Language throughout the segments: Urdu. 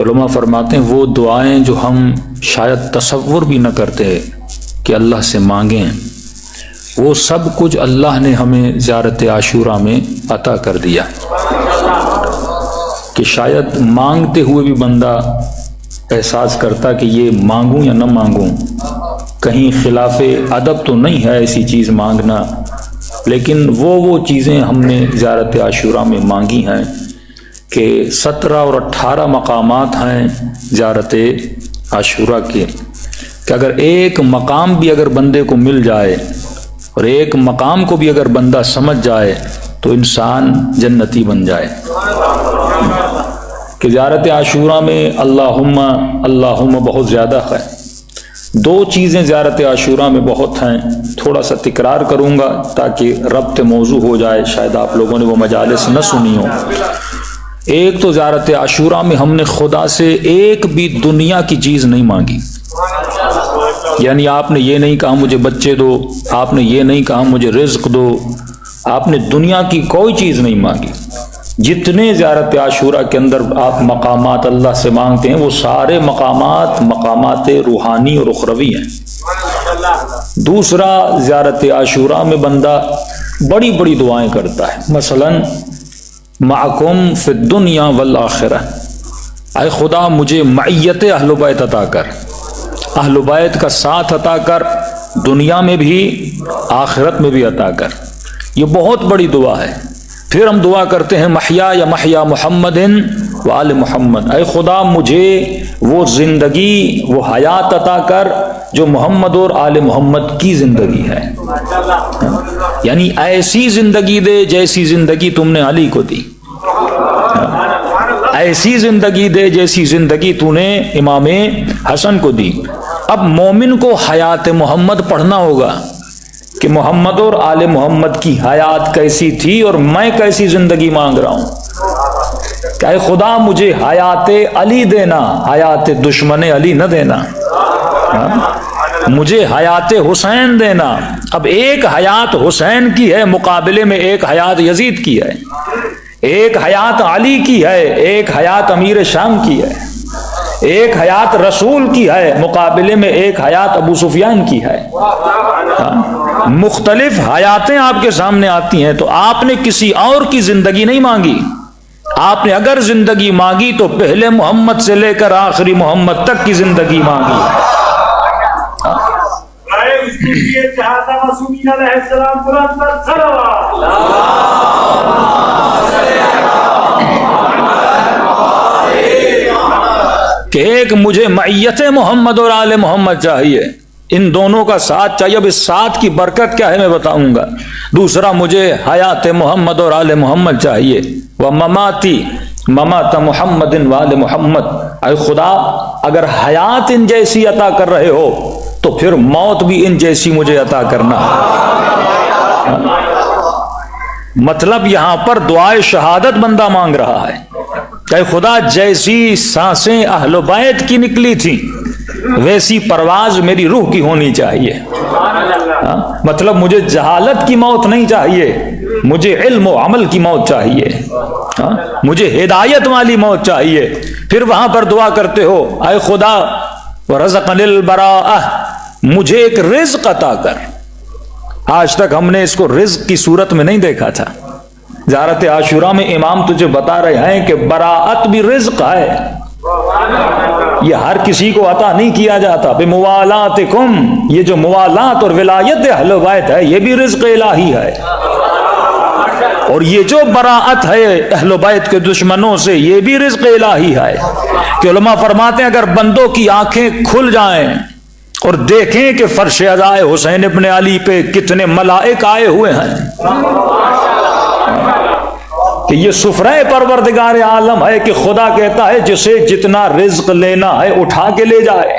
علماء فرماتے ہیں وہ دعائیں جو ہم شاید تصور بھی نہ کرتے کہ اللہ سے مانگیں، وہ سب کچھ اللہ نے ہمیں زیارت عاشوراء میں عطا کر دیا کہ شاید مانگتے ہوئے بھی بندہ احساس کرتا کہ یہ مانگوں یا نہ مانگوں، کہیں خلاف ادب تو نہیں ہے ایسی چیز مانگنا، لیکن وہ چیزیں ہم نے زیارت عاشوراء میں مانگی ہیں کہ 17 اور 18 مقامات ہیں زیارت عاشوراء کے، کہ اگر ایک مقام بھی اگر بندے کو مل جائے اور ایک مقام کو بھی اگر بندہ سمجھ جائے تو انسان جنتی بن جائے۔ کہ زیارت عاشوراء میں اللہم بہت زیادہ ہے۔ دو چیزیں زیارت عاشوراء میں بہت ہیں، تھوڑا سا تکرار کروں گا تاکہ ربط موضوع ہو جائے، شاید آپ لوگوں نے وہ مجالس نہ سنی ہو۔ ایک تو زیارت عاشوراء میں ہم نے خدا سے ایک بھی دنیا کی چیز نہیں مانگی، یعنی آپ نے یہ نہیں کہا مجھے بچے دو، آپ نے یہ نہیں کہا مجھے رزق دو، آپ نے دنیا کی کوئی چیز نہیں مانگی۔ جتنے زیارت عاشوراء کے اندر آپ مقامات اللہ سے مانگتے ہیں وہ سارے مقامات روحانی اور اخروی ہیں۔ دوسرا، زیارت عاشوراء میں بندہ بڑی بڑی دعائیں کرتا ہے، مثلاً معکم فی الدنیا والآخرہ، اے خدا مجھے معیت اہل بیت عطا کر، اہل بیت کا ساتھ عطا کر، دنیا میں بھی آخرت میں بھی عطا کر۔ یہ بہت بڑی دعا ہے۔ پھر ہم دعا کرتے ہیں محیا یا محیا محمد وآل محمد، اے خدا مجھے وہ زندگی وہ حیات عطا کر جو محمد اور آل محمد کی زندگی ہے، یعنی ایسی زندگی دے جیسی زندگی تم نے علی کو دی، ایسی زندگی دے جیسی زندگی تو نے امام حسن کو دی۔ اب مومن کو حیات محمد پڑھنا ہوگا کہ محمد اور آل محمد کی حیات کیسی تھی اور میں کیسی زندگی مانگ رہا ہوں۔ کہ اے خدا مجھے حیات علی دینا، حیات دشمن علی نہ دینا، مجھے حیات حسین دینا۔ اب ایک حیات حسین کی ہے، مقابلے میں ایک حیات یزید کی ہے، ایک حیات علی کی ہے، ایک حیات امیر شام کی ہے، ایک حیات رسول کی ہے، مقابلے میں ایک حیات ابو سفیان کی ہے۔ مختلف حیاتیں آپ کے سامنے آتی ہیں، تو آپ نے کسی اور کی زندگی نہیں مانگی، آپ نے اگر زندگی مانگی تو پہلے محمد سے لے کر آخری محمد تک کی زندگی مانگی۔ کہ ایک مجھے معیت محمد اور آل محمد چاہیے، ان دونوں کا ساتھ چاہیے۔ اب اس ساتھ کی برکت کیا ہے میں بتاؤں گا۔ دوسرا، مجھے حیات محمد اور آل محمد چاہیے۔ وَمَمَاتِ مَمَاتَ مُحَمَّدٍ وَآلِ محمد، اے خدا اگر حیات ان جیسی عطا کر رہے ہو تو پھر موت بھی ان جیسی مجھے عطا کرنا۔ مطلب یہاں پر دعائے شہادت بندہ مانگ رہا ہے کہ خدا جیسی سانسیں اہل بیت کی نکلی تھیں ویسی پرواز میری روح کی ہونی چاہیے۔ مطلب مجھے جہالت کی موت نہیں چاہیے، مجھے علم و عمل کی موت چاہیے، مجھے ہدایت والی موت چاہیے۔ پھر وہاں پر دعا کرتے ہو اے خدا ورزقنی البراءہ، مجھے ایک رزق عطا کر۔ آج تک ہم نے اس کو رزق کی صورت میں نہیں دیکھا تھا۔ زیارت عاشوراء میں امام تجھے بتا رہے ہیں کہ براءت بھی رزق ہے، یہ ہر کسی کو عطا نہیں کیا جاتا۔ بموالاتکم، یہ جو موالات اور ولایت اہل بیت ہے یہ بھی رزق الہی ہے، اور یہ جو براءت ہے اہل بیت کے دشمنوں سے یہ بھی رزق الہی ہے۔ کہ علماء فرماتے ہیں اگر بندوں کی آنکھیں کھل جائیں اور دیکھیں کہ فرش عزائے حسین ابن علی پہ کتنے ملائک آئے ہوئے ہیں، کہ یہ سفرہ پروردگار عالم ہے، کہ خدا کہتا ہے جسے جتنا رزق لینا ہے اٹھا کے لے جائے۔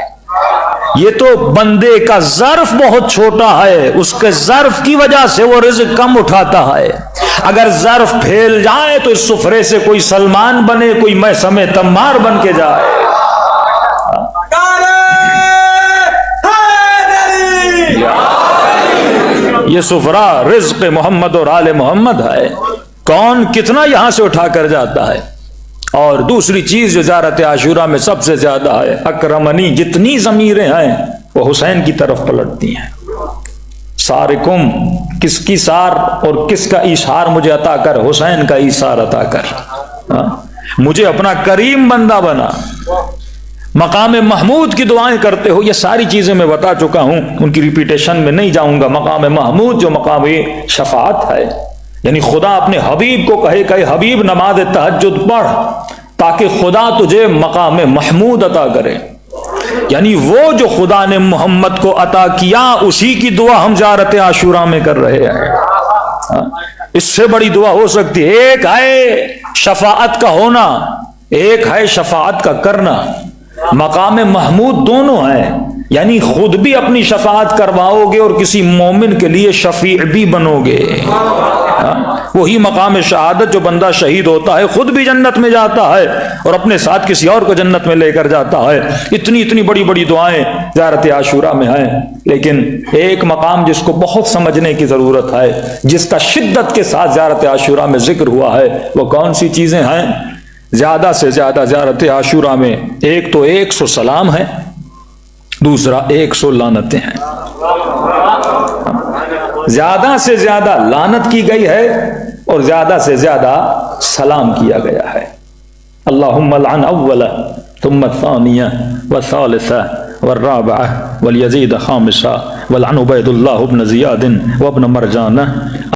یہ تو بندے کا ظرف بہت چھوٹا ہے، اس کے ظرف کی وجہ سے وہ رزق کم اٹھاتا ہے۔ اگر ظرف پھیل جائے تو اس سفرے سے کوئی سلمان بنے، کوئی میثم تمار بن کے جائے۔ یہ سفرہ رزق محمد اور آل محمد ہے، کون کتنا یہاں سے اٹھا کر جاتا ہے۔ اور دوسری چیز جو زیارت عاشورہ میں سب سے زیادہ ہے، اکرمنی، جتنی ضمیریں ہیں وہ حسین کی طرف پلٹتی ہیں۔ سارکم، کس کی سار اور کس کا ایثار مجھے عطا کر؟ حسین کا ایثار عطا کر۔ مجھے اپنا کریم بندہ بنا، مقام محمود کی دعائیں کرتے ہو۔ یہ ساری چیزیں میں بتا چکا ہوں، ان کی ریپیٹیشن میں نہیں جاؤں گا۔ مقام محمود جو مقام شفاعت ہے، یعنی خدا اپنے حبیب کو کہے کہ حبیب نماز تہجد پڑھ تاکہ خدا تجھے مقام محمود عطا کرے، یعنی وہ جو خدا نے محمد کو عطا کیا اسی کی دعا ہم زیارت عاشورہ میں کر رہے ہیں۔ اس سے بڑی دعا ہو سکتی ہے؟ ایک ہے شفاعت کا ہونا، ایک ہے شفاعت کا کرنا۔ مقام محمود دونوں ہیں، یعنی خود بھی اپنی شفاعت کرواؤ گے اور کسی مومن کے لیے شفیع بھی بنو گے۔ وہی مقام شہادت، جو بندہ شہید ہوتا ہے خود بھی جنت میں جاتا ہے اور اپنے ساتھ کسی اور کو جنت میں لے کر جاتا ہے۔ اتنی بڑی بڑی دعائیں زیارت عاشورہ میں ہیں، لیکن ایک مقام جس کو بہت سمجھنے کی ضرورت ہے، جس کا شدت کے ساتھ زیارت عاشورہ میں ذکر ہوا ہے، وہ کون سی چیزیں ہیں؟ زیادہ سے زیادہ زیارت عاشورہ میں ایک تو 100 سلام ہے، دوسرا 100 لعنتیں ہیں۔ زیادہ سے زیادہ لعنت کی گئی ہے اور زیادہ سے زیادہ سلام کیا گیا ہے۔ اللہم لعن اولا ثم الثانیہ والثالثہ والرابعہ والیزید خامسہ ولعن عبید اللہ بن زیاد وابن مرجانہ